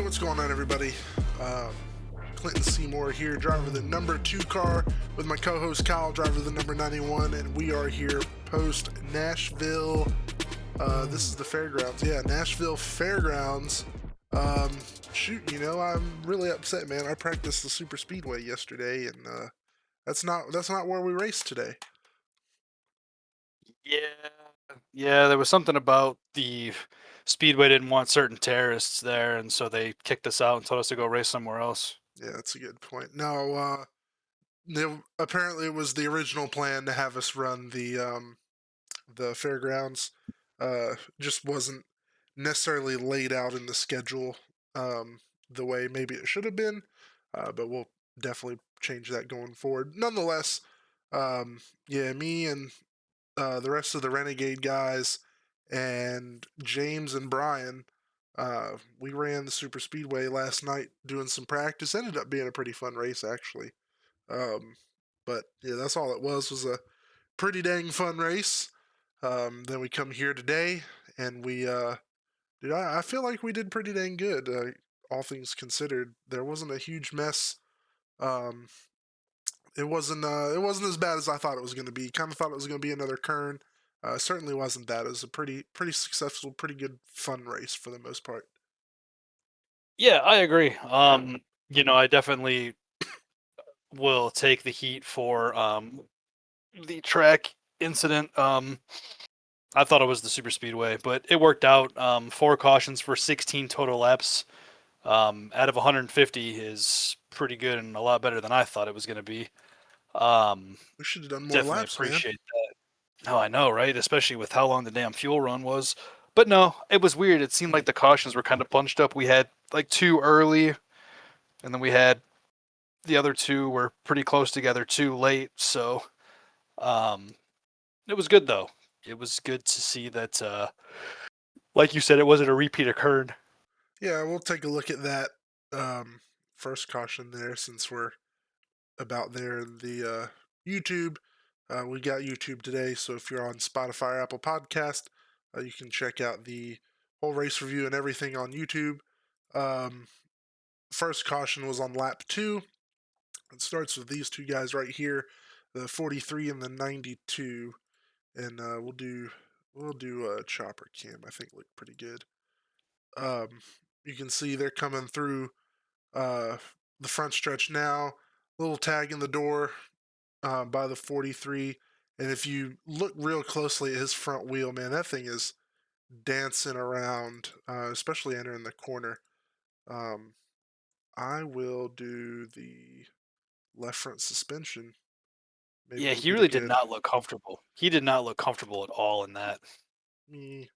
what's going on, everybody? Um, Clinton Seymour here, driver the number 2 car with my co-host Kyle, driver the number 91, and we are here post Nashville. This is the fairgrounds. Yeah, Nashville Fairgrounds. Um, I'm really upset, man. I practiced the super speedway yesterday, and that's not where we raced today. Yeah, there was something about the Speedway didn't want certain terrorists there, and so they kicked us out and told us to go race somewhere else. Yeah, that's a good point. No, apparently it was the original plan to have us run the fairgrounds. Just wasn't necessarily laid out in the schedule the way maybe it should have been, but we'll definitely change that going forward. Nonetheless, yeah, me and the rest of the Renegade guys and James and Brian, we ran the super speedway last night doing some practice. Ended up being a pretty fun race, actually. Um, but yeah, that's all it was a pretty dang fun race. Then we come here today, and dude, I feel like we did pretty dang good. All things considered, there wasn't a huge mess. Um, it wasn't as bad as I thought it was going to be. Kind of thought it was going to be another Kern. Certainly wasn't that. It was a pretty successful, pretty good fun race for the most part. Yeah, I agree. I definitely will take the heat for the track incident. I thought it was the super speedway, but it worked out. Four cautions for 16 total laps. Out of 150 is pretty good and a lot better than I thought it was going to be. Um, We should have done more Definitely laps, man. appreciate that. Oh, I know, right? Especially with how long the damn fuel run was. But no, it was weird. It seemed like the cautions were kind of bunched up. We had like two early, and then we had the other two were pretty close together too late. So um, it was good though. It was good to see that, like you said, it wasn't a repeat occurred. Yeah, we'll take a look at that first caution there since we're about there in the YouTube. We got YouTube today, so if you're on Spotify or Apple Podcast, you can check out the whole race review and everything on YouTube. Um, First caution was on lap 2. It starts with these two guys right here, the 43 and the 92, and we'll do a chopper cam. I think look pretty good. Um, you can see they're coming through uh, the front stretch now. Little tag in the door by the 43. And if you look real closely at his front wheel, man, that thing is dancing around, especially entering the corner. Um, I will do the left front suspension. Maybe Yeah, we'll he get a really did good. not look comfortable. He did not look comfortable at all in that. Let me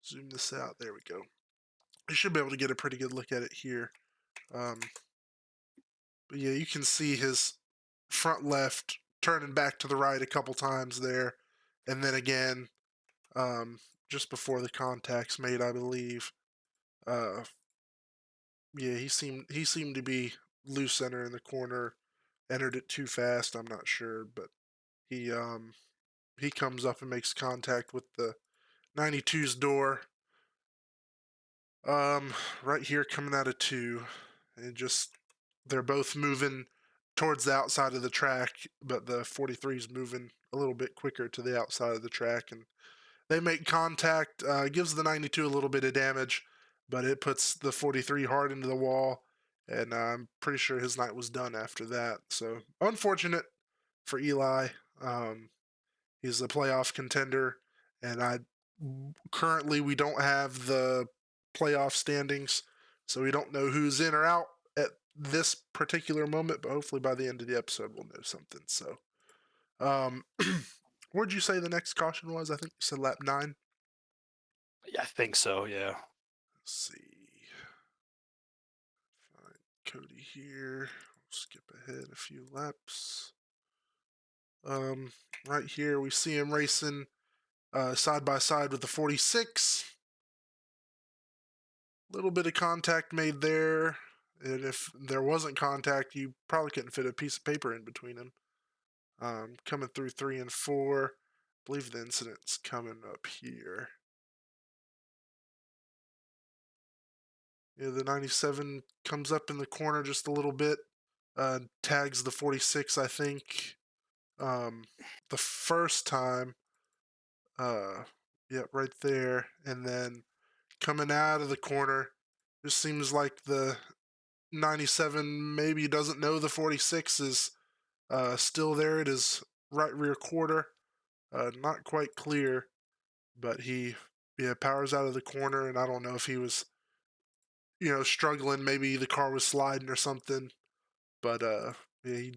zoom this out. There we go. You should be able to get a pretty good look at it here. Um, but yeah, you can see his front left turning back to the right a couple times there, and then again um, just before the contact's made, I believe. Uh, yeah, he seemed to be loose center in the corner, entered it too fast. I'm not sure, but he comes up and makes contact with the 92's door. Right here coming out of two, and just they're both moving towards the outside of the track, but the 43 is moving a little bit quicker to the outside of the track, and they make contact, gives the 92 a little bit of damage, but it puts the 43 hard into the wall, and I'm pretty sure his night was done after that. So unfortunate for Eli. Um, he's a playoff contender, and I currently we don't have the playoff standings, so we don't know who's in or out at this particular moment. But hopefully by the end of the episode we'll know something. So, um, where'd you say the next caution was? I think you said lap 9. Yeah, I think so. Yeah. Let's see. Find Cody here. Skip ahead a few laps. Um, right here we see him racing side by side with the 46. Little bit of contact made there, and if there wasn't contact, you probably couldn't fit a piece of paper in between them. Coming through 3 and 4. I believe the incident's coming up here. Yeah, the 97 comes up in the corner just a little bit, tags the 46, I think, um, the first time. Uh, yeah, right there. And then coming out of the corner, just seems like the 97 maybe doesn't know the 46 is still there at his right rear quarter. Not quite clear, but he, yeah, powers out of the corner, and I don't know if he was, struggling. Maybe the car was sliding or something, but yeah,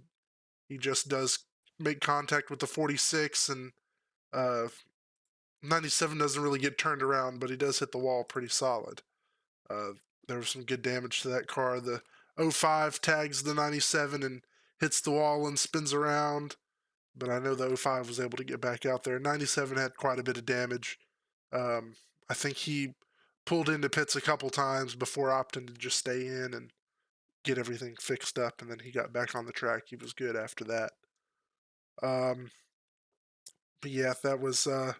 he just does make contact with the 46, and uh, 97 doesn't really get turned around, but he does hit the wall pretty solid. Uh, there was some good damage to that car. The '05 tags the 97 and hits the wall and spins around, but I know the '05 was able to get back out there. 97 had quite a bit of damage. Um, I think he pulled into pits a couple times before opting to just stay in and get everything fixed up, and then he got back on the track. He was good after that. Um, but yeah, that was I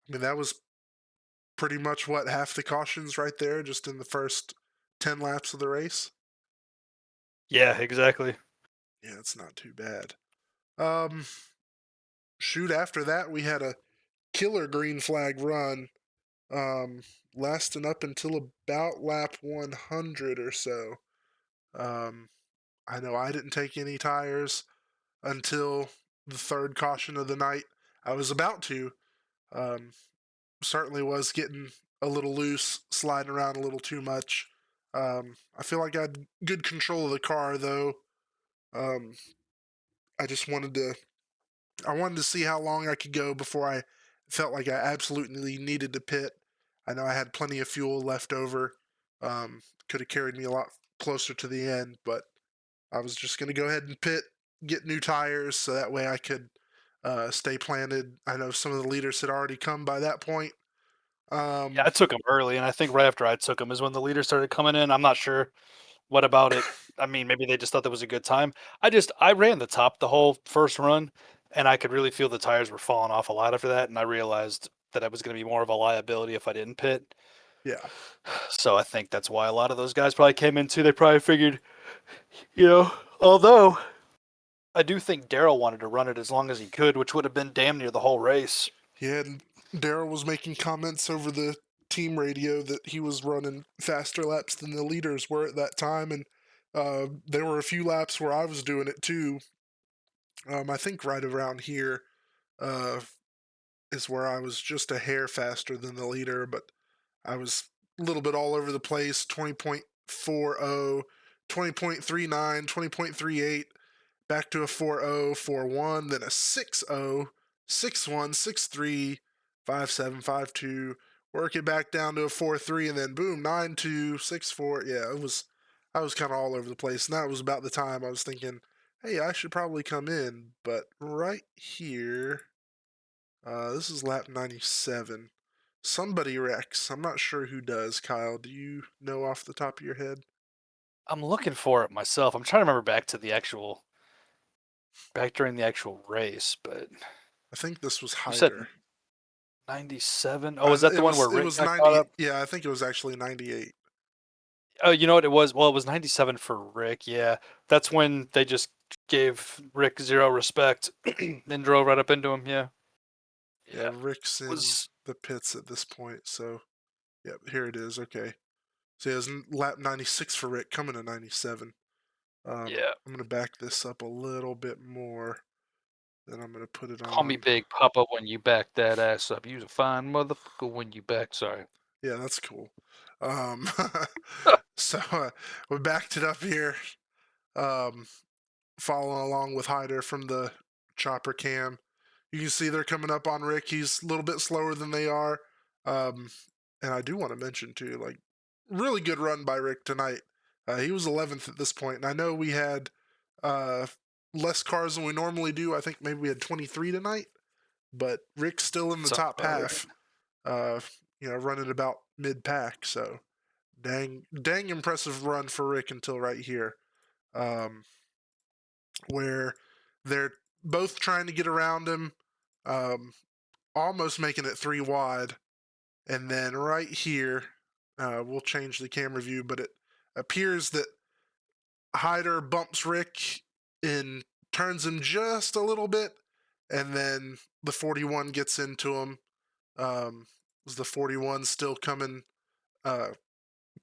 mean, that was pretty much what half the cautions right there, just in the first 10 laps of the race. Yeah, exactly. Yeah, it's not too bad. Um, Shoot, after that we had a killer green flag run, um, lasting up until about lap 100 or so. Um, I know I didn't take any tires until the third caution of the night. I was about to. Um, Certainly was getting a little loose, sliding around a little too much. I feel like I had good control of the car though. Um, I just wanted to see how long I could go before I felt like I absolutely needed to pit. I know I had plenty of fuel left over. Could have carried me a lot closer to the end, but I was just going to go ahead and pit, get new tires, so that way I could stay planted. I know some of the leaders had already come by that point. Yeah, Um, I took him early, and I think right after I took him is when the leaders started coming in. I'm not sure what about it. I mean, maybe they just thought that was a good time. I ran the top the whole first run, and I could really feel the tires were falling off a lot after that, and I realized that I was going to be more of a liability if I didn't pit. yeah, So I think that's why a lot of those guys probably came in too. They probably figured, you know, although I do think Daryl wanted to run it as long as he could, which would have been damn near the whole race. yeah. And Daryl was making comments over the team radio that he was running faster laps than the leaders were at that time, and there were a few laps where I was doing it too. I think right around here uh, is where I was just a hair faster than the leader, but I was a little bit all over the place. 20.40, 20.39, 20.38, back to a 4.0, 4.1, then a 6.0, 6.1, 6.3, 5.7, 5.2, work it back down to a 4.3, and then boom, 9.2, 6.4. Yeah, I was kind of all over the place. And that was about the time I was thinking, hey, I should probably come in. But right here, this is lap 97. Somebody wrecks. I'm not sure who does. Kyle, do you know off the top of your head? I'm looking for it myself. I'm trying to remember back during the actual race, but I think this was you said Hyder. 97. Oh, was that It the one where was Rick got caught 90. up? Yeah, I think it was actually 98. Oh, you know what it was? Well, it was 97 for Rick. Yeah. That's when they just gave Rick zero respect and drove right up into him. Yeah. Yeah, Yeah. Rick's in Was the pits at this point. So, yeah, here it is. Okay. So, yeah, it's lap 96 for Rick, coming to 97. yeah. I'm going to back this up a little bit more. Then I'm going to put it Call me on. Big Papa when you back that ass up. You's a fine motherfucker when you back. Sorry. Yeah, that's cool. Um, so, we backed it up here. Um, Following along with Hyder from the chopper cam. You can see they're coming up on Rick. He's a little bit slower than they are. Um, and I do want to mention too, like, really good run by Rick tonight. He was 11th at this point, and I know we had uh, less cars than we normally do. I think maybe we had 23 tonight, but Rick's still in the Sounds top about right. half. Uh, Running about mid pack. So dang impressive run for Rick until right here. Um, where they're both trying to get around him, um, almost making it three wide. And then right here, We'll change the camera view, but it appears that Hyder bumps Rick and turns him just a little bit, and then the 41 gets into him. Was the 41 still uh,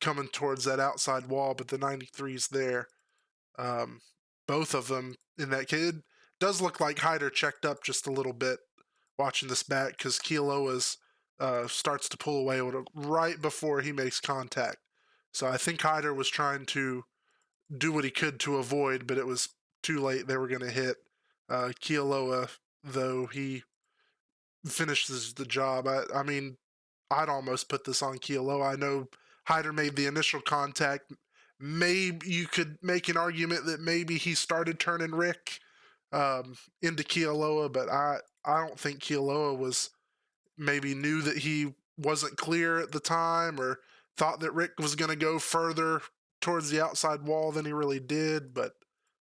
coming towards that outside wall, but the 93's there. Um, both of them in that case. It does look like Hyder checked up just a little bit watching this back because Kealoha's starts to pull away with right before he makes contact. So I think Hyder was trying to do what he could to avoid, but it was too late. They were going to hit. Kealoha, though, he finishes the job. I mean, I'd almost put this on Kealoha. I know Hyder made the initial contact. Maybe you could make an argument that maybe he started turning Rick into Kealoha, but I don't think Kealoha was maybe knew that he wasn't clear at the time or thought that Rick was going to go further towards the outside wall than he really did. But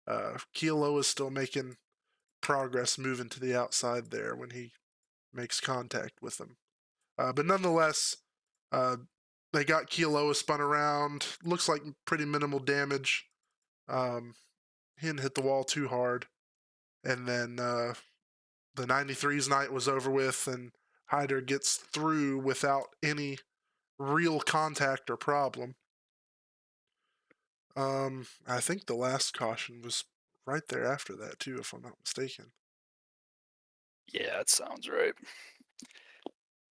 Kealoha is still making progress moving to the outside there when he makes contact with him. But nonetheless, uh, they got Kealoha spun around. Looks like pretty minimal damage. He didn't hit the wall too hard. And then the 93's night was over with, and Hyder gets through without any real contact or problem. I think the last caution was right there after that, too, if I'm not mistaken. Yeah, it sounds right.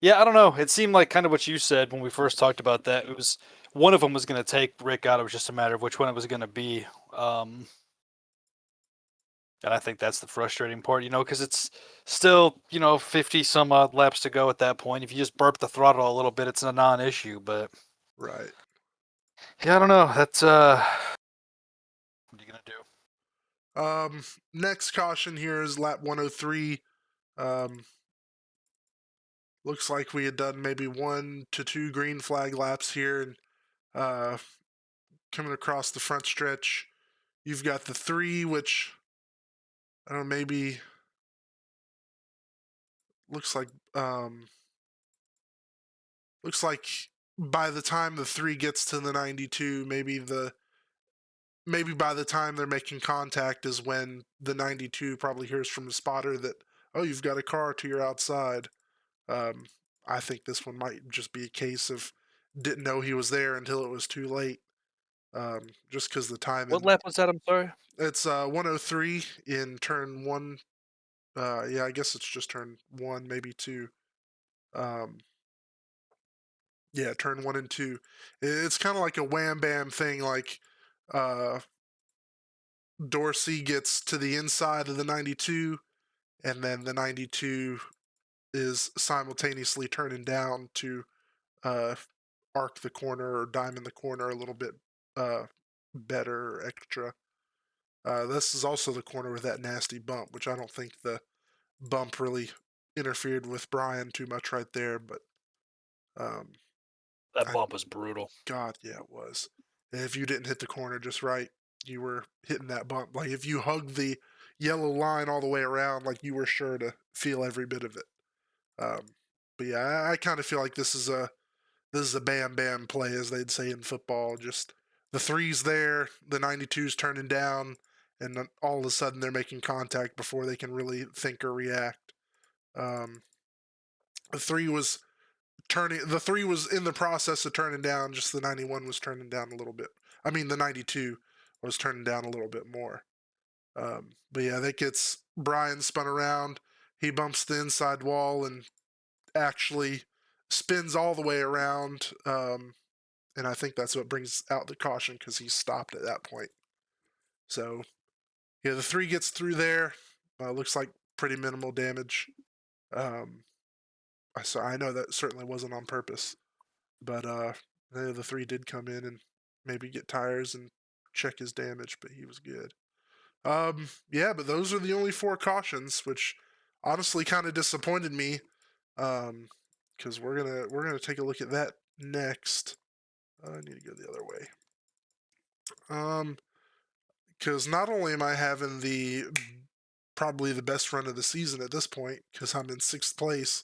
Yeah, I don't know. It seemed like kind of what you said when we first talked about that. It was one of them was going to take Rick out. It was just a matter of which one it was going to be. Um, and I think that's the frustrating part, because it's still, 50 some odd laps to go at that point. If you just burp the throttle a little bit, it's a non-issue. But Right. yeah, I don't know. That's what are you gonna do? Next caution here is lap 103. Um, looks like we had done maybe 1 to 2 green flag laps here, and uh, coming across the front stretch, you've got the 3, which I don't know, maybe looks like um, looks like by the time the 3 gets to the 92, maybe by the time they're making contact is when the 92 probably hears from the spotter that, oh, you've got a car to your outside. Um, I think this one might just be a case of didn't know he was there until it was too late. Just because the What timing, lap was that? I'm sorry. it's 103 in turn one. Yeah, I guess it's just turn one, maybe two. Um, yeah, turn 1 and 2. It's kind of like a wham bam thing. Like uh, Dorsey gets to the inside of the 92, and then the 92 is simultaneously turning down to uh, arc the corner or diamond the corner a little bit uh, better or extra. This is also the corner with that nasty bump, which I don't think the bump really interfered with Brian too much right there, but um, That I, bump was brutal. God, yeah, it was. And if you didn't hit the corner just right, you were hitting that bump. Like if you hugged the yellow line all the way around, like you were sure to feel every bit of it. Um, but yeah, I kind of feel like this is a bam bam play, as they'd say in football. Just the three's there, the 92's turning down, and then all of a sudden they're making contact before they can really think or react. Um, the three was the three was in the process of turning down. Just the 91 was turning down a little bit. I mean, the 92 was turning down a little bit more. But yeah, that gets Brian spun around. He bumps the inside wall and actually spins all the way around. And I think that's what brings out the caution because he stopped at that point. So yeah, the 3 gets through there. Looks like pretty minimal damage. Um, so I know that certainly wasn't on purpose, but the 3 did come in and maybe get tires and check his damage, but he was good. Yeah, but those are the only 4 cautions, which honestly kind of disappointed me. Because we're gonna take a look at that next. I need to go the other way. Um, because not only am I having the probably the best run of the season at this point, because I'm in 6th place,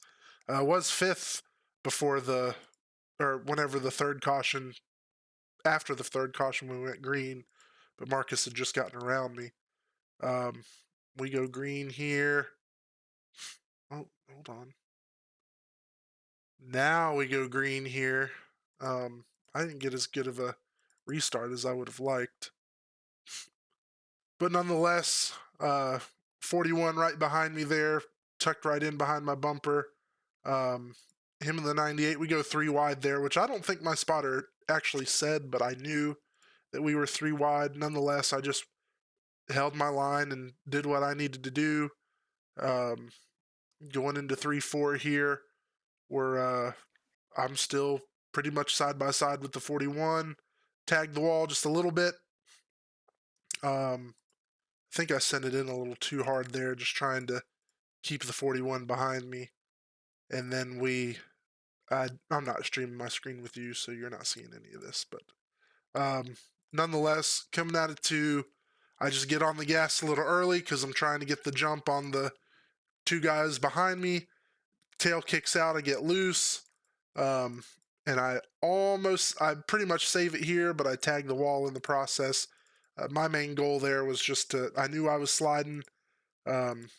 was 5th before the or whenever the third caution, after the third caution, we went green, but Marcus had just gotten around me. Um, we go green here. Oh, hold on. Now we go green here. I didn't get as good of a restart as I would have liked. But nonetheless, 41 right behind me there, tucked right in behind my bumper. Um, him in the 98, we go three wide there, which I don't think my spotter actually said, but I knew that we were three wide. Nonetheless, I just held my line and did what I needed to do. Um, Going into 3-4 here, where I'm still pretty much side by side with the 41. Tagged the wall just a little bit. I think I sent it in a little too hard there, just trying to keep the 41 behind me. And then I'm not streaming my screen with you, so you're not seeing any of this. But nonetheless, coming at it to, I just get on the gas a little early because I'm trying to get the jump on the two guys behind me. Tail kicks out, I get loose. Um, and I pretty much save it here, but I tag the wall in the process. My main goal there was I knew I was sliding. Um,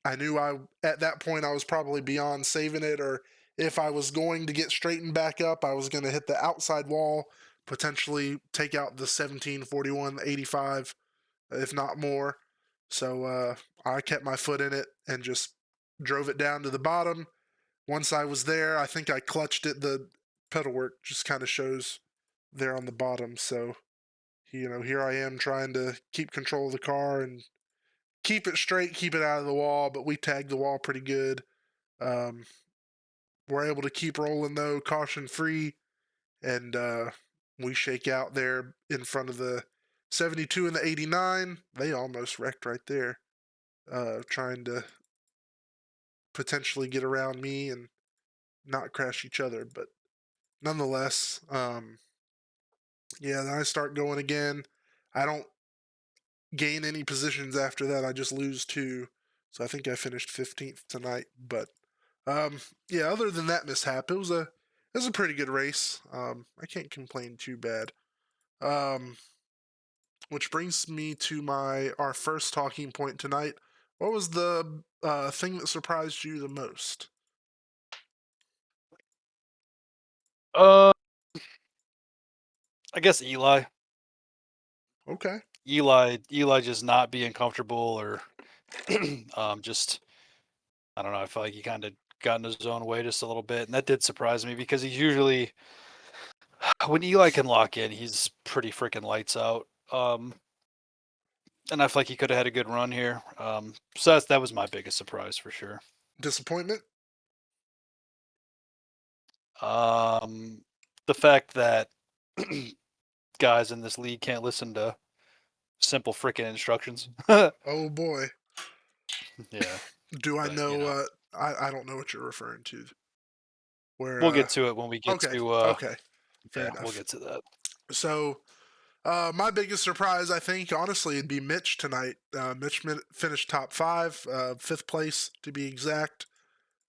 I knew at that point I was probably beyond saving it, or if I was going to get straightened back up, I was going to hit the outside wall, potentially take out the 1741, the 85, if not more. So I kept my foot in it and just drove it down to the bottom. Once I was there, I think I clutched it. The pedal work just kind of shows there on the bottom. So, here I am trying to keep control of the car and keep it straight, keep it out of the wall, but we tagged the wall pretty good. Um, we're able to keep rolling though, caution free, and we shake out there in front of the 72 and the 89. They almost wrecked right there, trying to potentially get around me and not crash each other. But nonetheless, yeah, then I start going again. I don't gain any positions after that. I just lose two. So I think I finished 15th tonight. But yeah, other than that mishap, it was a pretty good race. I can't complain too bad. Um, which brings me to our first talking point tonight. What was the thing that surprised you the most? Uh, I guess Eli. Okay, Eli just not being comfortable or just I don't know. I feel like he kind of got in his own way just a little bit, and that did surprise me because he's usually when Eli can lock in, he's pretty freaking lights out. And I feel like he could have had a good run here. So that was my biggest surprise for sure. disappointment. Um, the fact that guys in this league can't listen to simple freaking instructions. Oh boy, Yeah, do I but you know? know, I don't know what you're referring to. Where we'll get to it when we get okay, to okay, fair yeah, we'll enough. get to that. So my biggest surprise, I think, honestly, would be Mitch tonight. Mitch finished top five, fifth place to be exact.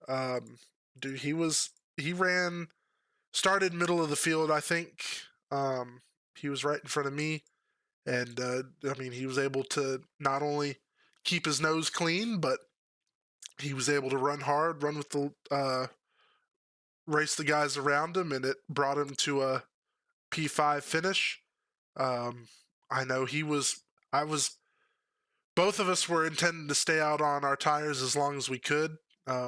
Um, dude, he ran, started middle of the field, I think. He was right in front of me, and I mean, he was able to not only keep his nose clean, but he was able to run hard, run with the race the guys around him, and it brought him to a P5 finish. Um, I know he was. I was both of us were intending to stay out on our tires as long as we could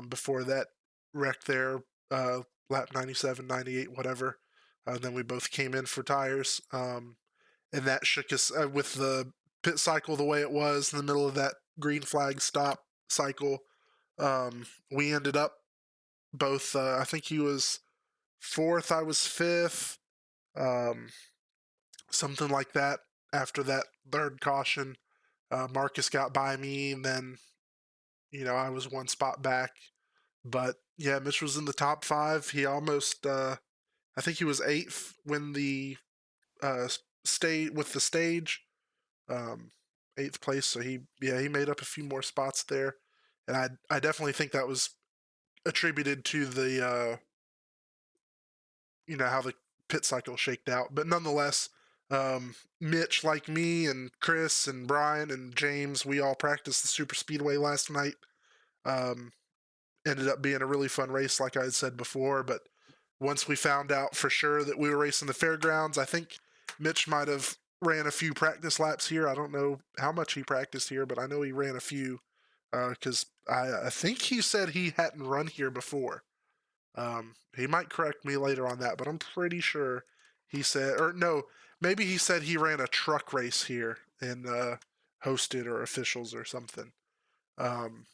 before that wreck there, lap 97, 98, whatever. Then we both came in for tires, and that shook us with the pit cycle the way it was in the middle of that green flag stop cycle. We ended up both, I think he was fourth, I was fifth, um, something like that after that third caution. Marcus got by me, and then I was one spot back. But yeah, Mitch was in the top five. He almost, I think he was eighth when the uh, stay with the stage, um, eighth place. So he made up a few more spots there, and I definitely think that was attributed to how the pit cycle shaked out. But nonetheless, Mitch, like me, and Chris, and Brian, and James, we all practiced the super speedway last night. Um, Ended up being a really fun race, like I had said before. But once we found out for sure that we were racing the fairgrounds, I think Mitch might have ran a few practice laps here. I don't know how much he practiced here, but I know he ran a few because I think he said he hadn't run here before. He might correct me later on that, but I'm pretty sure he said, or no, maybe he said he ran a truck race here and hosted or officials or something. Um,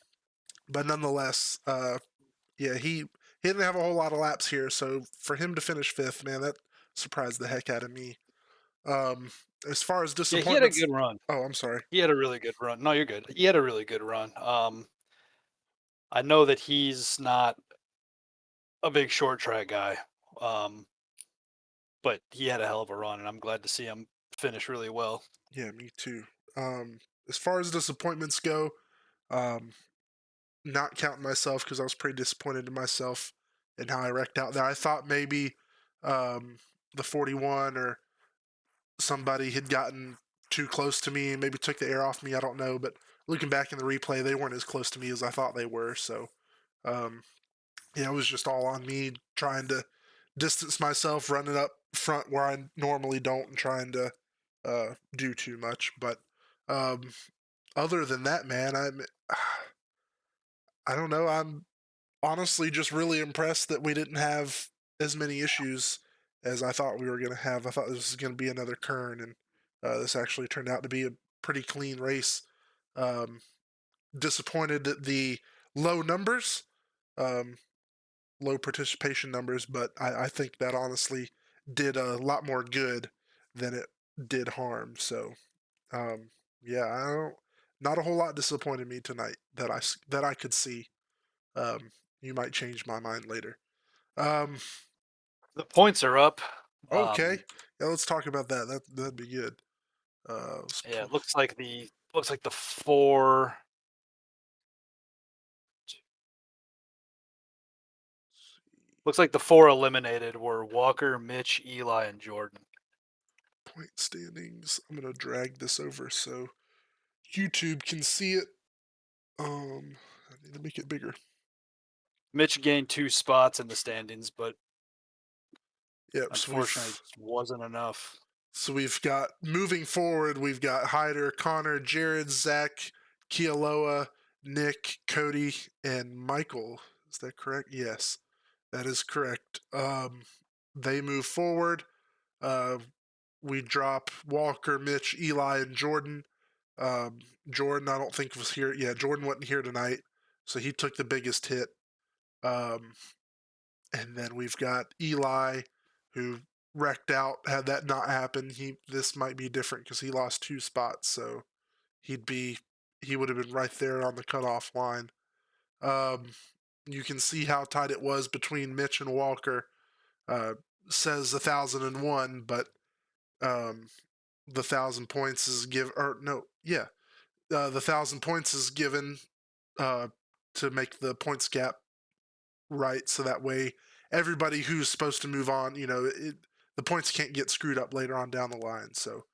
but nonetheless, yeah, he didn't have a whole lot of laps here, so for him to finish fifth, man, that surprised the heck out of me. Um, as far as Yeah, he had a disappointments, good run. oh, I'm sorry. He had a really good run. No, you're good. He had a really good run. I know that he's not a big short track guy, um, but he had a hell of a run, and I'm glad to see him finish really well. Yeah, me too. As far as disappointments go, um, not counting myself because I was pretty disappointed in myself and how I wrecked out there. I thought maybe um, the 41 or somebody had gotten too close to me and maybe took the air off me. I don't know, but looking back in the replay, they weren't as close to me as I thought they were. So, um, yeah, it was just all on me trying to distance myself, running up front where I normally don't, and trying to do too much. But um, other than that, man, I don't know. I'm honestly just really impressed that we didn't have as many issues as I thought we were going to have. I thought this was going to be another Kern, and this actually turned out to be a pretty clean race. Um, Disappointed at the low numbers, um, low participation numbers, but I think that honestly did a lot more good than it did harm. So, um, yeah, I don't. Not a whole lot disappointed me tonight that I could see. Um, you might change my mind later. Um, The points are up. okay. Um, Yeah, let's talk about that. That'd be good. yeah, it looks like the four looks like the four eliminated were Walker, Mitch, Eli, and Jordan. point standings. I'm gonna drag this over so YouTube can see it. I need to make it bigger. Mitch gained 2 spots in the standings, but Yep. unfortunately, just wasn't enough. So we've got moving forward. We've got Hyder, Connor, Jared, Zach, Kealoha, Nick, Cody, and Michael. Is that correct? Yes, that is correct. They move forward. Uh, we drop Walker, Mitch, Eli, and Jordan. Um, Jordan, I don't think was here. Yeah, Jordan wasn't here tonight, so he took the biggest hit. Um, and then we've got Eli, who wrecked out. Had that not happened, this might be different because he lost 2 spots, so he'd be he would have been right there on the cutoff line. Um, you can see how tight it was between Mitch and Walker. Uh, Says 1,001, but um, the 1,000 points is the 1,000 points is given uh, to make the points gap right, so that way everybody who's supposed to move on, the points can't get screwed up later on down the line. So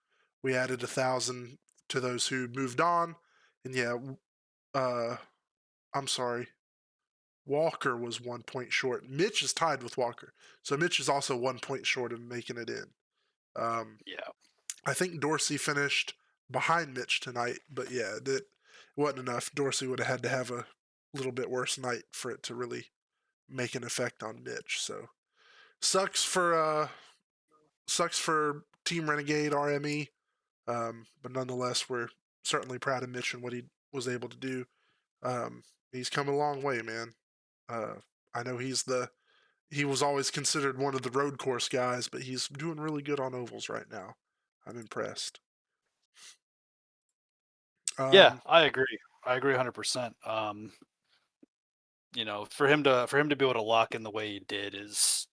we added 1,000 to those who moved on, and yeah, uh, I'm sorry. Walker was 1 point short. Mitch is tied with Walker, so Mitch is also 1 point short of making it in. Um, Yeah. I think Dorsey finished behind Mitch tonight, but yeah, it wasn't enough. Dorsey would have had to have a little bit worse night for it to really make an effect on Mitch. So sucks for Team Renegade RME, but nonetheless, we're certainly proud of Mitch and what he was able to do. He's come a long way, man. Uh, I know he was always considered one of the road course guys, but he's doing really good on ovals right now. I'm impressed. Yeah, Um, I agree. I agree 100%. For him to be able to lock in the way he did is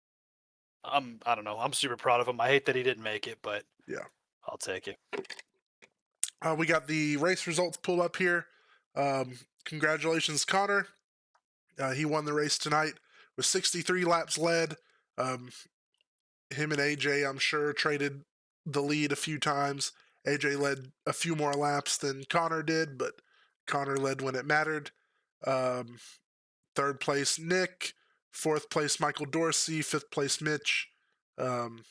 I don't know. I'm super proud of him. I hate that he didn't make it, but yeah. I'll take it. We got the race results pulled up here. Congratulations, Connor. He won the race tonight with 63 laps led. Um, him and AJ, I'm sure, traded the lead a few times. AJ led a few more laps than Connor did, but Connor led when it mattered. Um, third place, Nick. Fourth place, Michael Dorsey. Fifth place, Mitch. Um,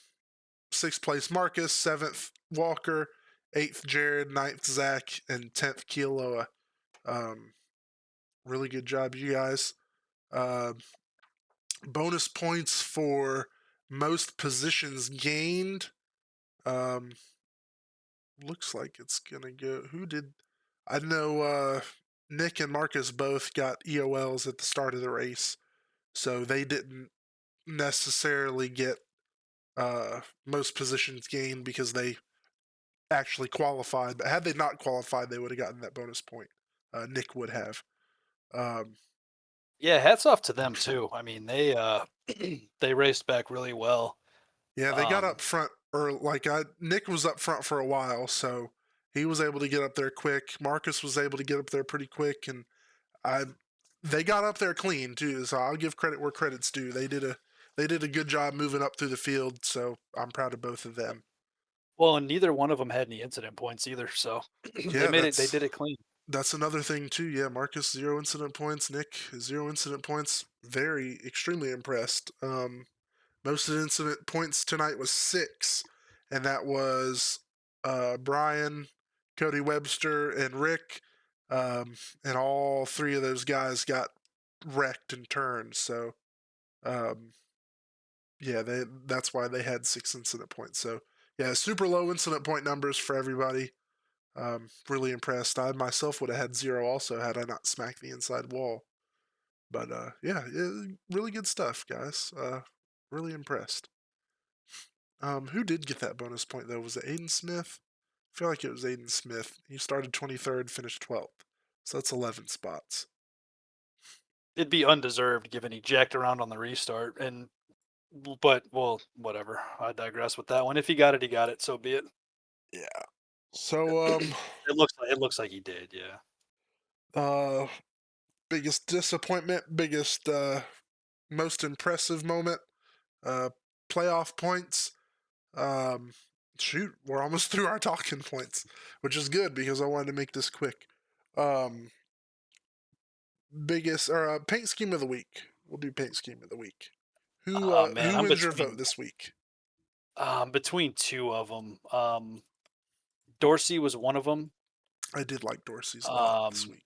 sixth place, Marcus. Seventh, Walker. Eighth, Jared. Ninth, Zach. And 10th, Kealoa. Um, really good job, you guys. Uh, bonus points for most positions gained. Um, looks like it's gonna go. Who did? I know Nick and Marcus both got EOLs at the start of the race, so they didn't necessarily get most positions gained because they actually qualified. But had they not qualified, they would have gotten that bonus point. Nick would have. Um, Yeah, hats off to them too. I mean, they they raced back really well. yeah, they got Um, up front, or Nick was up front for a while, so he was able to get up there quick. Marcus was able to get up there pretty quick, and I they got up there clean too. So I'll give credit where credit's due. They did a good job moving up through the field, so I'm proud of both of them. well, and neither one of them had any incident points either, so they Yeah, made it. They that's did it clean. that's another thing too. Yeah, Marcus 0 incident points, Nick 0 incident points. Very extremely impressed. Most of the incident points tonight was 6, and that was Brian, Cody Webster, and Rick. And all three of those guys got wrecked and turned. So um, yeah, that's why they had 6 incident points. So yeah, super low incident point numbers for everybody. Really impressed. I myself would have had 0 also had I not smacked the inside wall. But yeah, really good stuff, guys. Really impressed. Who did get that bonus point though? Was it Aiden Smith? I feel like it was Aiden Smith. He started 23rd, finished 12th. So that's 11 spots. It'd be undeserved given he jacked around on the restart. And but well, whatever. I digress with that one. If he got it, he got it. So be it. Yeah. So It looks like he did. Yeah. uh biggest disappointment, biggest most impressive moment, uh playoff points. Um shoot, we're almost through our talking points, which is good because I wanted to make this quick. Um biggest or paint scheme of the week. We'll do paint scheme of the week. Oh man, Who I'm wins your vote between this week? between two of them. Dorsey was one of them. I did like Dorsey's a lot this Um, week.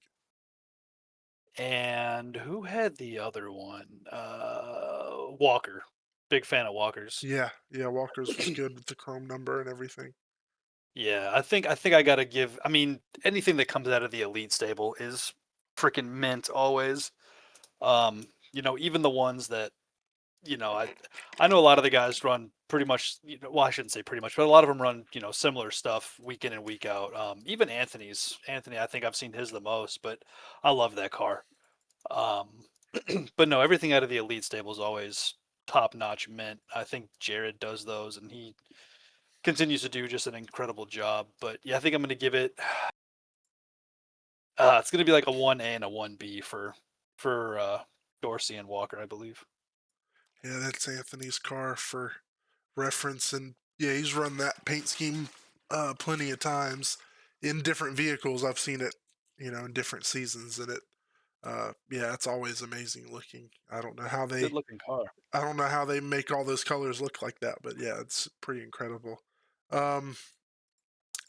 and who had the other one? Walker. Big fan of Walker's. Yeah, yeah, Walker's was good with the chrome number and everything. Yeah, I think I gotta give. I mean, anything that comes out of the elite stable is freaking mint always. Even the ones that I know a lot of the guys run pretty much. Well, I shouldn't say pretty much, but a lot of them run similar stuff week in and week out. Even Anthony, I think I've seen his the most, but I love that car. Um, but no, everything out of the elite stable is always top notch mint. I think Jared does those, and he continues to do just an incredible job. But yeah, I think I'm going to give it. It's going to be like a 1A and a 1B for Dorsey and Walker, I believe. Yeah, that's Anthony's car for reference, and yeah, he's run that paint scheme plenty of times in different vehicles. I've seen it, in different seasons, and yeah, it's always amazing looking. Good looking car. I don't know how they make all those colors look like that, but yeah, it's pretty incredible. Um,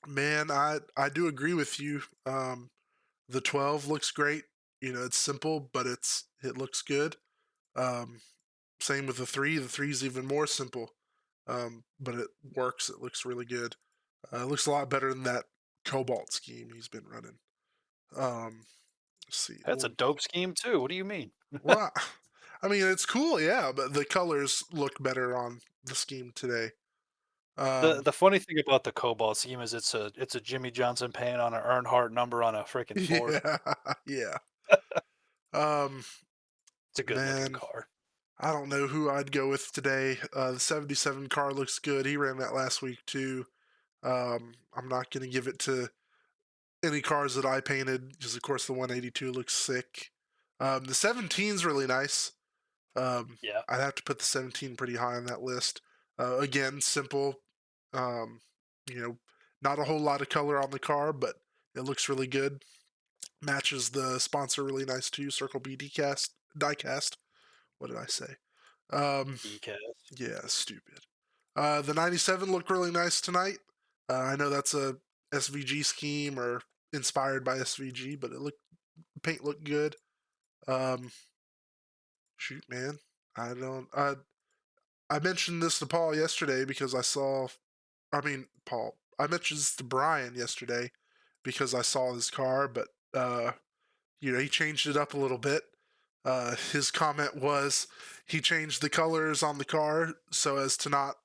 man, I do agree with you. The 12 looks great. It's simple, but it looks good. Um, same with the 3. The 3 is even more simple, but it works. It looks really good. It looks a lot better than that Cobalt scheme he's been running. Um, let's see. That's a dope scheme too. What do you mean? Well, I mean, it's cool, yeah, but the colors look better on the scheme today. The Um, the funny thing about the Cobalt scheme is it's a Jimmy Johnson paint on an Earnhardt number on a freaking Ford. yeah, yeah. Um, It's a good looking man, car. I don't know who I'd go with today. The 77 car looks good. He ran that last week too. I'm not going to give it to any cars that I painted because, of course, the 182 looks sick. The 17's really nice. Um, Yeah. I'd have to put the 17 pretty high on that list. Again, simple. Um, you know, not a whole lot of color on the car, but it looks really good. Matches the sponsor really nice too. Circle B diecast. What did I say? Um, Decaf. yeah, stupid. The 97 looked really nice tonight. I know that's a SVG scheme or inspired by SVG, but paint looked good. Um, shoot, man, I don't. I mentioned this to Paul yesterday because I saw. I mean, Paul. I mentioned this to Brian yesterday because I saw his car, but he changed it up a little bit. His comment was he changed the colors on the car so as to not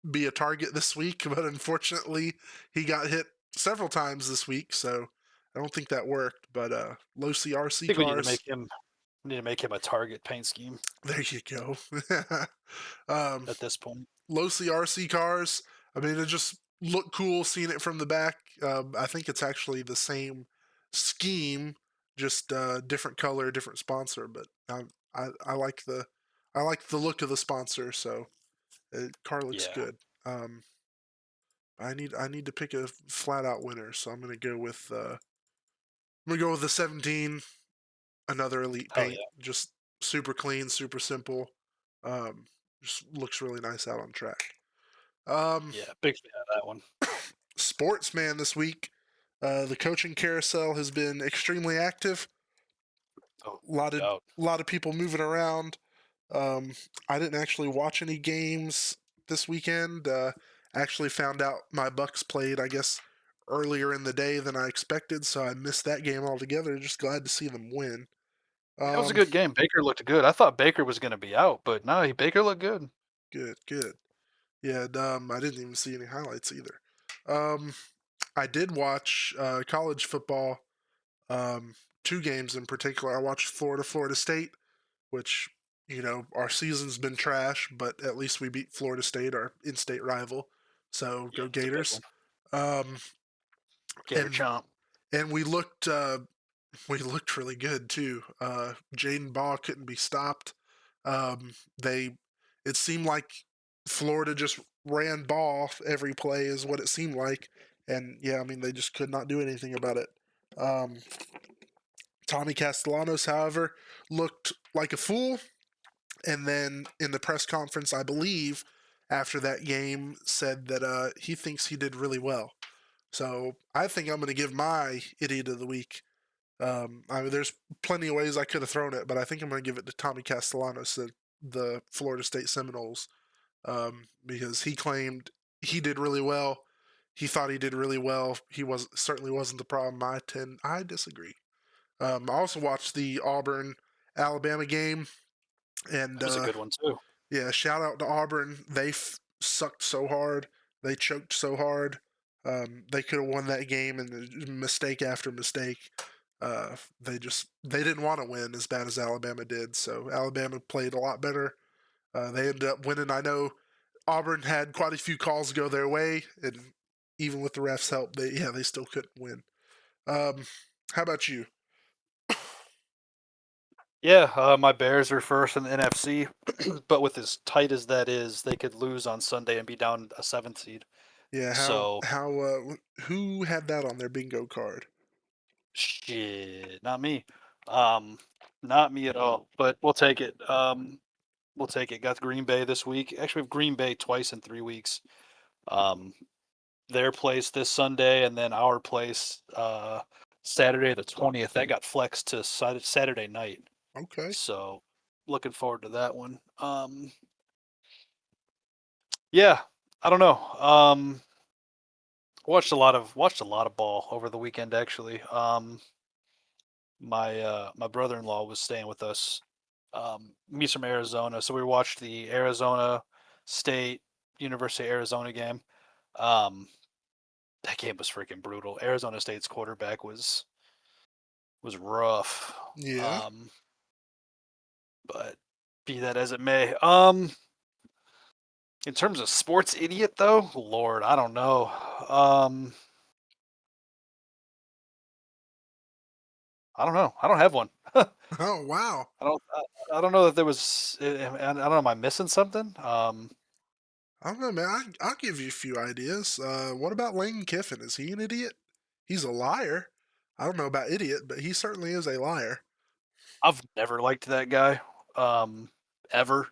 be a target this week, but unfortunately, he got hit several times this week, so I don't think that worked. But low I CRC think cars, we need to make him a target paint scheme there you go. um, at this point. low CRC cars, I mean, it just looked cool seeing it from the back. I think it's actually the same scheme, just different color, different sponsor. But I like the look of the sponsor, so the car looks Yeah. good. Um, I need to pick a flat out winner, so I'm gonna go with the 17, another elite Hell paint, yeah. just super clean, super simple. Um, just looks really nice out on track. Um, Yeah. Big fan of that one. Sportsman this week. The coaching carousel has been extremely active. Oh, A lot no of doubt. lot of people moving around. Um, I didn't actually watch any games this weekend. Actually found out my Bucks played, I guess, earlier in the day than I expected, so I missed that game altogether. Just glad to see them win. It was a Um, good game. Baker looked good. I thought Baker was going to be out, but no, Baker looked good. good, good. Yeah, I didn't even see any highlights either. Um, I did watch college football. Two games in particular. I watched Florida State, which our season's been trash, but at least we beat Florida State, our in-state rival. So Yeah, go it's a big Gators. one. Um, Gator and chomp. and we looked really good too. Jaden Ball couldn't be stopped. They it seemed like Florida just ran ball every play is what it seemed like, and yeah, I mean they just could not do anything about it. Um, Tommy Castellanos, however, looked like a fool. And then in the press conference, I believe, after that game, said that he thinks he did really well. So I think I'm going to give my idiot of the week. I mean, there's plenty of ways I could have thrown it, but I think I'm going to give it to Tommy Castellanos, the Florida State Seminoles, because he claimed he did really well. He thought he did really well. He certainly wasn't the problem. I disagree. I also watched the Auburn Alabama game, and That was a good one too. yeah, shout out to Auburn. They sucked so hard. They choked so hard. They could have won that game, and mistake after mistake. They didn't want to win as bad as Alabama did. So Alabama played a lot better. They ended up winning. I know Auburn had quite a few calls go their way, and even with the refs' help, they still couldn't win. How about you? Yeah, my Bears are first in the NFC, but with as tight as that is, they could lose on Sunday and be down a seventh seed. Yeah, So who had that on their bingo card? shit, not me. Um, not me at all. But we'll take it. We'll take it. Got Green Bay this week. Actually, we have Green Bay twice in 3 weeks. Um, their place this Sunday, and then our place Saturday the 20th. That got flexed to Saturday night. Okay. So looking forward to that one. Yeah, I don't know. Watched a lot of ball over the weekend actually. My brother-in-law was staying with us. He's from Arizona, so we watched the Arizona State University of Arizona game. Um, that game was freaking brutal. Arizona State's quarterback was rough. Yeah. Um, but be that as it may. In terms of sports idiot though, Lord, I don't know. Um, I don't know. I don't have one. Oh wow. I don't. I don't know that there was. I don't know. Am I missing something? I don't know, man. I'll give you a few ideas. What about Lane Kiffin? Is he an idiot? He's a liar. I don't know about idiot, but he certainly is a liar. I've never liked that guy, ever.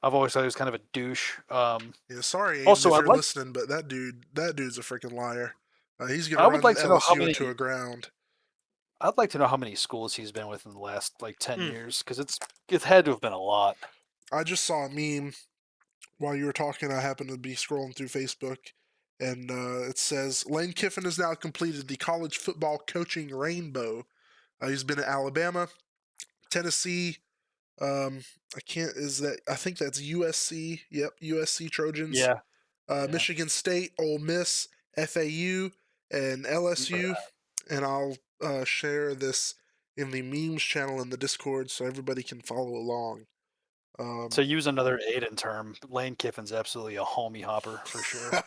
I've always thought he was kind of a douche. Yeah, sorry, Aiden, Also, if you're listening, but that dude's a freaking liar. He's gonna I would run like to know how LSU into many a ground. I'd like to know how many schools he's been with in the last like 10 Hmm. years because it's had to have been a lot. I just saw a meme while you were talking. I happened to be scrolling through Facebook, and it says Lane Kiffin has now completed the college football coaching rainbow. He's been at Alabama, Tennessee. I can't. Is that? I think that's USC. Yep, USC Trojans. Yeah, yeah. Michigan State, Ole Miss, FAU, and Remember LSU. that. And I'll share this in the memes channel in the Discord so everybody can follow along. Um, To use another Aiden term, Lane Kiffin's absolutely a homie hopper for sure.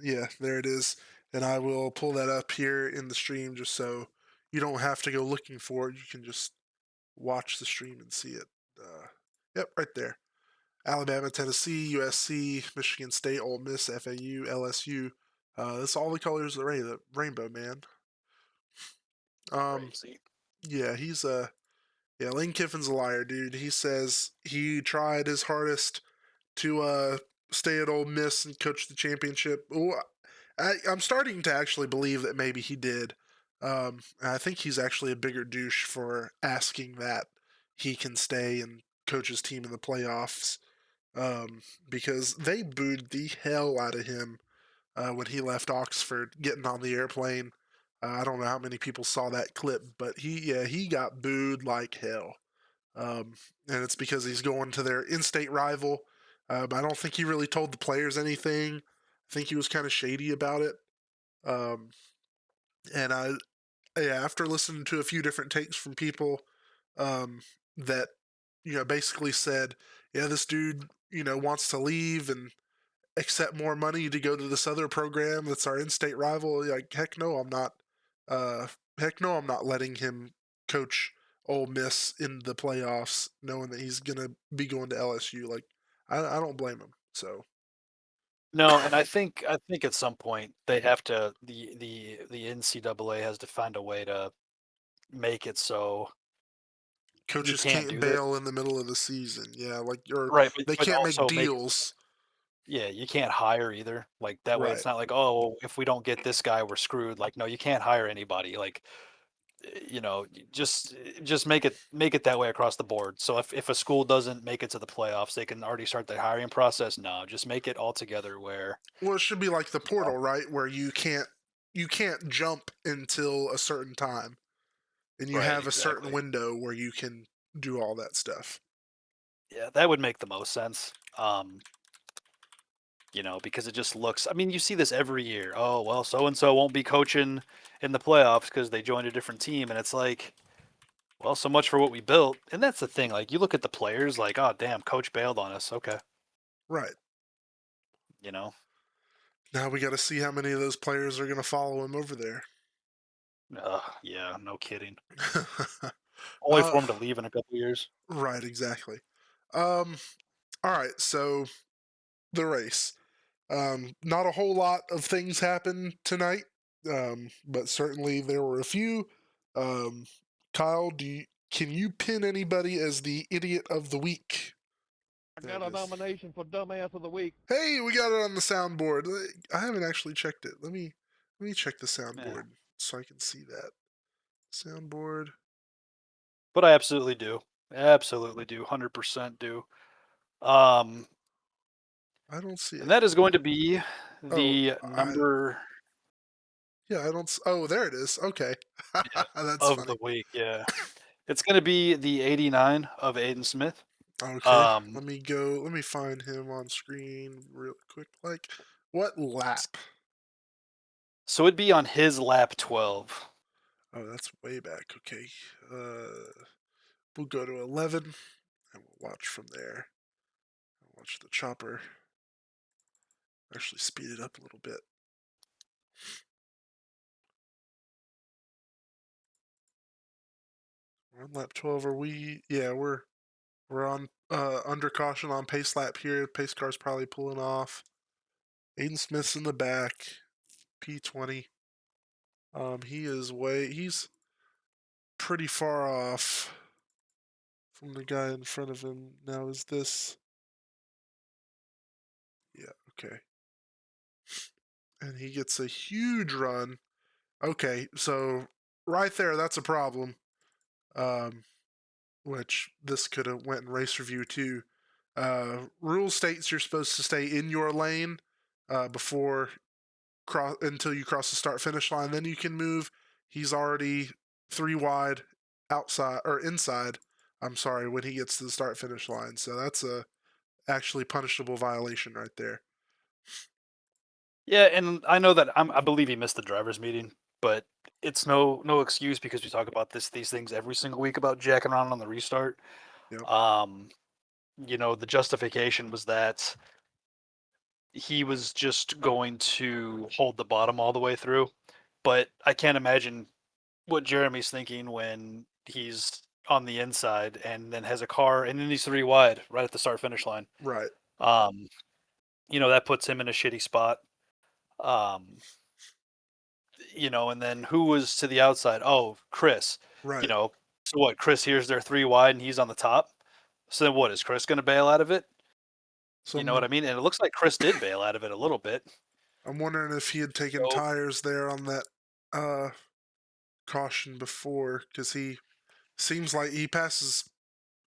yeah, there it is. And I will pull that up here in the stream just so you don't have to go looking for it. You can just watch the stream and see it. Yep, right there. Alabama, Tennessee, USC, Michigan State, Ole Miss, FAU, LSU. That's all the colors of the rainbow, man. Um, Crazy. yeah, he's a yeah. Lane Kiffin's a liar, dude. He says he tried his hardest to stay at Ole Miss and coach the championship. Ooh, I'm starting to actually believe that maybe he did. I think he's actually a bigger douche for asking that he can stay and coach his team in the playoffs because they booed the hell out of him when he left Oxford, getting on the airplane. I don't know how many people saw that clip, but he got booed like hell, and it's because he's going to their in-state rival. I don't think he really told the players anything. I think he was kind of shady about it. Um, and yeah, after listening to a few different takes from people um, that basically said, yeah, this dude wants to leave and accept more money to go to this other program that's our in-state rival. Like, heck no, I'm not. Uh, heck no, I'm not letting him coach Ole Miss in the playoffs, knowing that he's gonna be going to LSU. Like, I don't blame him. So No, and I think at some point they have to the NCAA has to find a way to make it so you coaches can't can't do this. bail in the middle of the season. Yeah, like or Right, they but can't make also make it deals. yeah, you can't hire either. Like that way Right. it's not like, "Oh, well, if we don't get this guy, we're screwed." Like, no, you can't hire anybody. Like, just make it that way across the board. So if a school doesn't make it to the playoffs, they can already start the hiring process. No, just make it all together where, Well, it should be like the you know, portal, right? Where you can't jump until a certain time, and you right, have a certain exactly. window where you can do all that stuff. Yeah, that would make the most sense. Because it just looks, I mean, you see this every year. Oh, well, so and so won't be coaching in the playoffs because they joined a different team. And it's like, well, so much for what we built. And that's the thing. Like, you look at the players, like, oh, damn, coach bailed on us. Okay. Right. You know, Now we got to see how many of those players are going to follow him over there. yeah, no kidding. Only uh, for him to leave in a couple years. right, exactly. Um, all right, so the race. Not a whole lot of things happened tonight, but certainly there were a few. Um, Kyle, can you pin anybody as the idiot of the week? I There got it a is. nomination for Dumbass of the Week. Hey, we got it on the soundboard. I haven't actually checked it. Let me check the Yeah. soundboard so I can see that. Soundboard. But I absolutely do. Absolutely do. 100% do. Um, I don't see and it. that is going to be Oh, the I number, yeah, I don't. Oh, there it is. Okay, yeah, that's of funny. the week. Yeah. It's going to be the 89 of Aiden Smith. Okay, Um, let me go. Let me find him on screen real quick. Like, what lap? so it'd be on his lap 12. Oh, that's way back. Okay, we'll go to 11 and we'll watch from there. Watch the chopper. Actually, speed it up a little bit. We're on lap 12. Are we? Yeah, we're. We're on under caution on pace lap here. Pace car's probably pulling off. Aiden Smith's in the back. P20. He's pretty far off from the guy in front of him. Now is this? Yeah, okay. And he gets a huge run. Okay, so right there, that's a problem. Which this could have went in race review too. Rule states you're supposed to stay in your lane before until you cross the start finish line. Then you can move. He's already 3 wide outside or inside. I'm sorry, when he gets to the start finish line. So that's a actually punishable violation right there. Yeah, and I know that I believe he missed the drivers' meeting, but it's no excuse because we talk about these things every single week about jacking around on the restart. Yep. Um, the justification was that he was just going to hold the bottom all the way through, but I can't imagine what Jeremy's thinking when he's on the inside and then has a car and then he's 3 wide right at the start finish line. Right. Um, that puts him in a shitty spot. Um, and then who was to the outside? Oh, Chris. Right. So what? Chris here's their 3 wide and he's on the top. So then what? Is Chris going to bail out of it? So You know what I mean? And it looks like Chris did bail out of it a little bit. I'm wondering if he had taken So tires there on that caution before, because he seems like he passes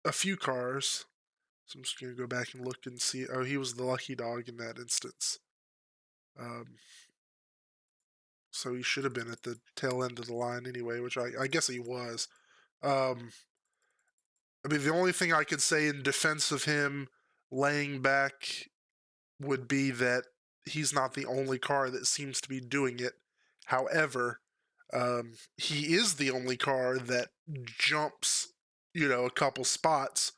a few cars. So I'm just gonna go back and look and see. Oh, he was the lucky dog in that instance. So he should have been at the tail end of the line anyway, which I guess he was. Um, I mean, the only thing I could say in defense of him laying back would be that he's not the only car that seems to be doing it. However, he is the only car that jumps, a couple spots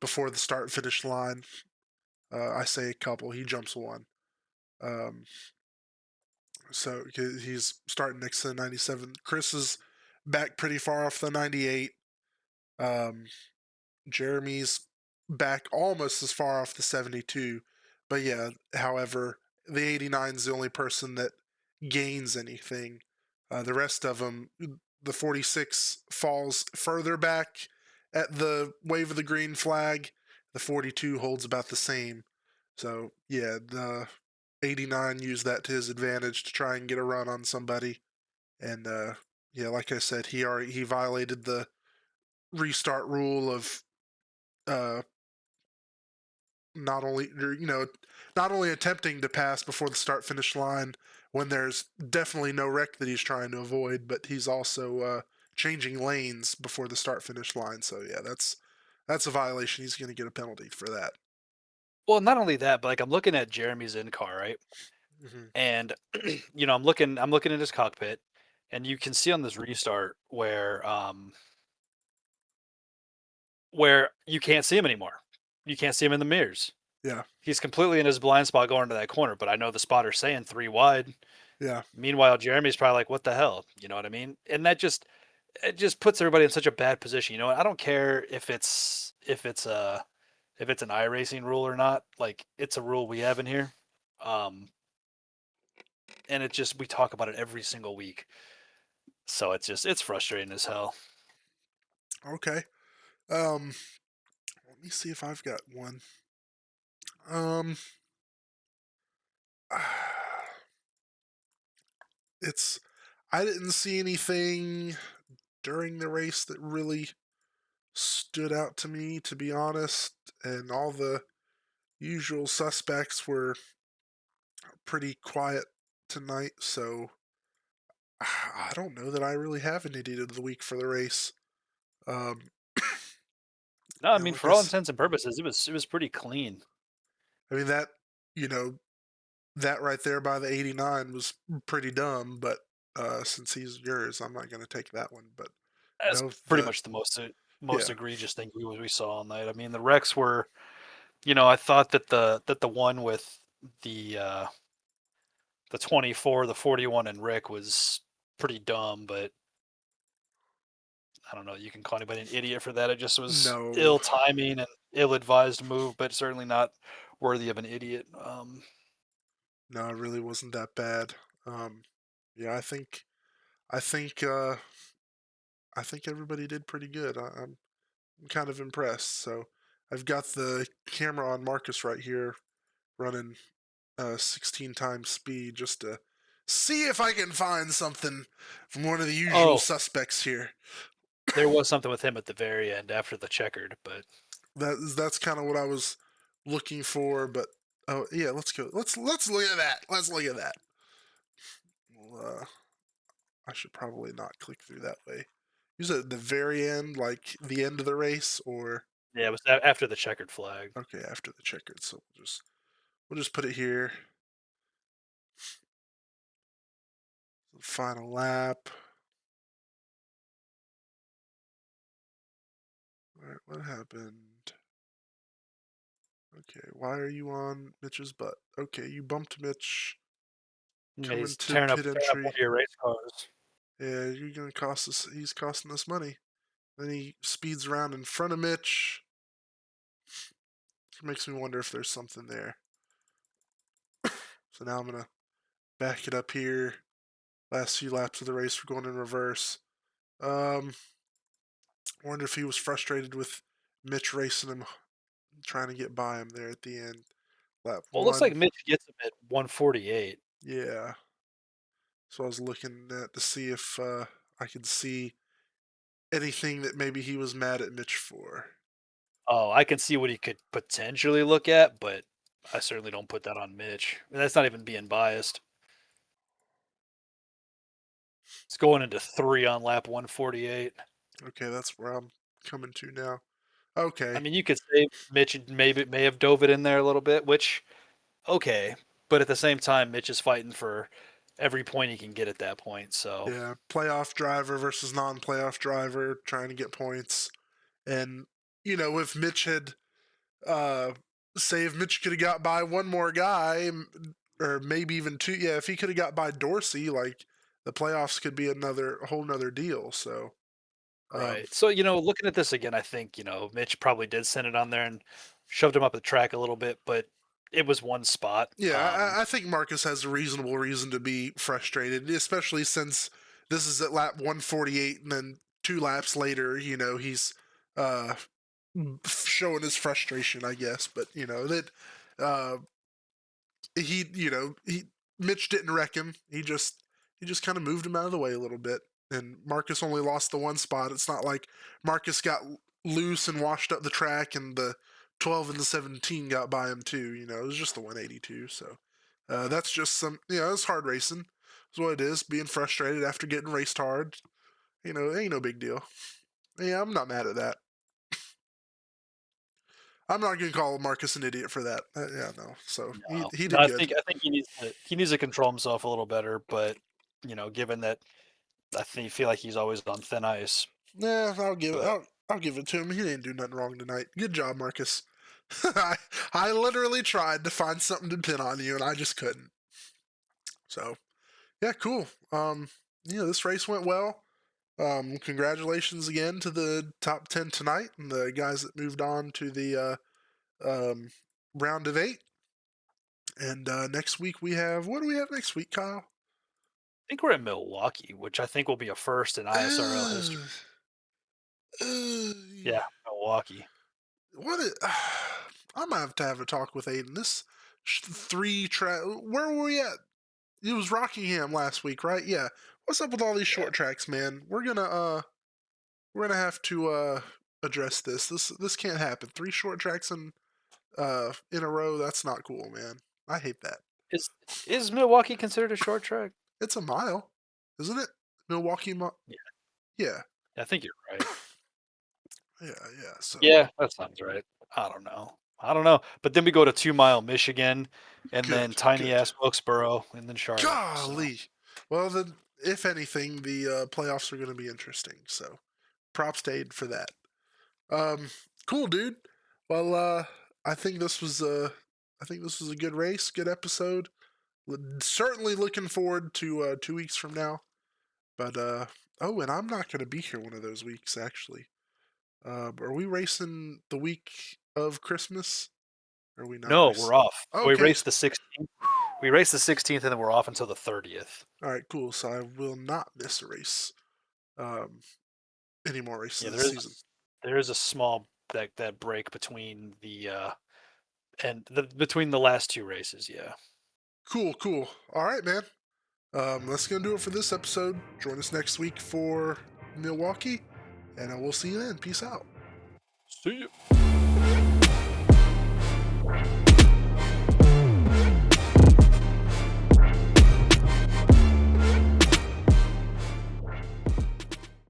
before the start finish line. I say a couple, he jumps one. Um, so he's starting next to the 97. Chris is back pretty far off the 98. Um, Jeremy's back almost as far off the 72. But yeah, however, the 89 is the only person that gains anything. The rest of them, the 46 falls further back at the wave of the green flag. The 42 holds about the same. So yeah, the 89 used that to his advantage to try and get a run on somebody. And yeah, like I said, he violated the restart rule of uh, not only not only attempting to pass before the start finish line when there's definitely no wreck that he's trying to avoid, but he's also changing lanes before the start finish line. So yeah, that's a violation. He's going to get a penalty for that. well, not only that, but like I'm looking at Jeremy's in car, right? Mm-hmm. And I'm looking at his cockpit, and you can see on this restart where you can't see him anymore. You can't see him in the mirrors. Yeah, He's completely in his blind spot going to that corner, but I know the spotter's saying 3 wide. yeah, Meanwhile, Jeremy's probably like, "What the hell?" You know what I mean? And it just puts everybody in such a bad position. You know what? I don't care if it's an iRacing rule or not. Like it's a rule we have in here. Um, and we talk about it every single week. So it's frustrating as hell. okay. Um, let me see if I've got one. Um, it's I didn't see anything during the race that really stood out to me, to be honest, and all the usual suspects were pretty quiet tonight, so I don't know that I really have an idiot of the week for the race. Um, No, I yeah, mean like for all intents and purposes, it was pretty clean. I mean that you know that right there by the 89 was pretty dumb, but since he's yours, I'm not going to take that one. But That's no, pretty much the most yeah, egregious thing we saw all night. I mean, the wrecks were, I thought that the one with the 24, the 41, and Rick was pretty dumb, but I don't know. You can call anybody an idiot for that. It just was no, ill timing, and ill-advised move, but certainly not worthy of an idiot. No, it really wasn't that bad. Yeah, I think uh, I think everybody did pretty good. I'm kind of impressed. So I've got the camera on Marcus right here, running 16 times speed just to see if I can find something from one of the usual Oh, suspects here. there was something with him at the very end after the checkered, but That's kind of what I was looking for. But oh yeah, let's go. Let's look at that. Let's look at that. Well, I should probably not click through that way. Use it at the very end, like the end of the race, or yeah, it was after the checkered flag. okay after the checkered. So we'll just put it here. Final lap. All right, what happened? Okay, why are you on Mitch's butt? Okay, you bumped Mitch Yeah, coming he's to pit tearing up one entry. of your race cars. Yeah, you're gonna cost us. He's costing us money. Then he speeds around in front of Mitch. It makes me wonder if there's something there. So now I'm gonna back it up here. Last few laps of the race, we're going in reverse. I wonder if he was frustrated with Mitch racing him, trying to get by him there at the end. Lap Well, it looks like one. Mitch gets him at 148. Yeah. So I was looking at to see if I could see anything that maybe he was mad at Mitch for. Oh, I can see what he could potentially look at, but I certainly don't put that on Mitch. And that's not even being biased. It's going into 3 on lap 148. Okay, that's where I'm coming to now. I Okay. mean, you could say Mitch maybe may have dove it in there a little bit, which okay, but at the same time, Mitch is fighting for every point he can get at that point. So Yeah, playoff driver versus non-playoff driver trying to get points. And if Mitch had uh say if Mitch could have got by one more guy or maybe even two, yeah, if he could have got by Dorsey, like the playoffs could be a whole nother deal. So, um right. So looking at this again, I think Mitch probably did send it on there and shoved him up the track a little bit, but it was one spot. yeah, I think Marcus has a reasonable reason to be frustrated, especially since this is at lap 148 and then 2 laps later, he's uh showing his frustration, I guess. But that uh, he Mitch didn't wreck him. He just kind of moved him out of the way a little bit, and Marcus only lost the one spot. It's not like Marcus got loose and washed up the track, and the 12 and the 17 got by him too. It was just the 182. So that's just it's hard racing. That's what it is. Being frustrated after getting raced hard. It ain't no big deal. Yeah, I'm not mad at that. I'm not gonna call Marcus an idiot for that. Yeah, no. So he No, he no, did I good. think I think he needs to control himself a little better. But given that feel like he's always on thin ice. Yeah, But I'll give it to him. He didn't do nothing wrong tonight. Good job, Marcus. I I literally tried to find something to pin on you, and I just couldn't. So yeah, cool. This race went well. Congratulations again to the top 10 tonight and the guys that moved on to the round of 8. And next week we have what do we have next week, Kyle? I think we're in Milwaukee, which I think will be a first in ISRL history. Uh, uh, Yeah, Milwaukee. what? I might have to have a talk with Aiden. This three track. Where were we at? It was Rockingham last week, right? Yeah. What's up with all these Yeah. short tracks, man? We're gonna have to address this. This can't happen. 3 short tracks in a row. That's not cool, man. I hate that. Is Milwaukee considered a short track? It's a mile, isn't it? Milwaukee. Yeah, Yeah. I think you're right. Yeah. Yeah. So. Yeah, that sounds right. I don't know. But then we go to 2 Mile, Michigan, and Good. then tiny Good. ass Wilkesboro, and then Charlotte. So Golly. Well, then, if anything, the playoffs are going to be interesting. So, props to Aid for that. Um, cool, dude. Well, I think this was a good race, good episode. Certainly looking forward to 2 weeks from now. But oh, and I'm not going to be here one of those weeks actually. Are we racing the week of Christmas? Are we not? No, we're off. So we Okay. raced the 16th. We raced the 16th, and then we're off until the 30th. All right, cool. So I will not miss a race. Any more races Yeah, this season? there is a small that break between between the last two races. Yeah. Cool, cool. All right, man. That's gonna do it for this episode. Join us next week for Milwaukee, and we'll see you then. Peace out. See you.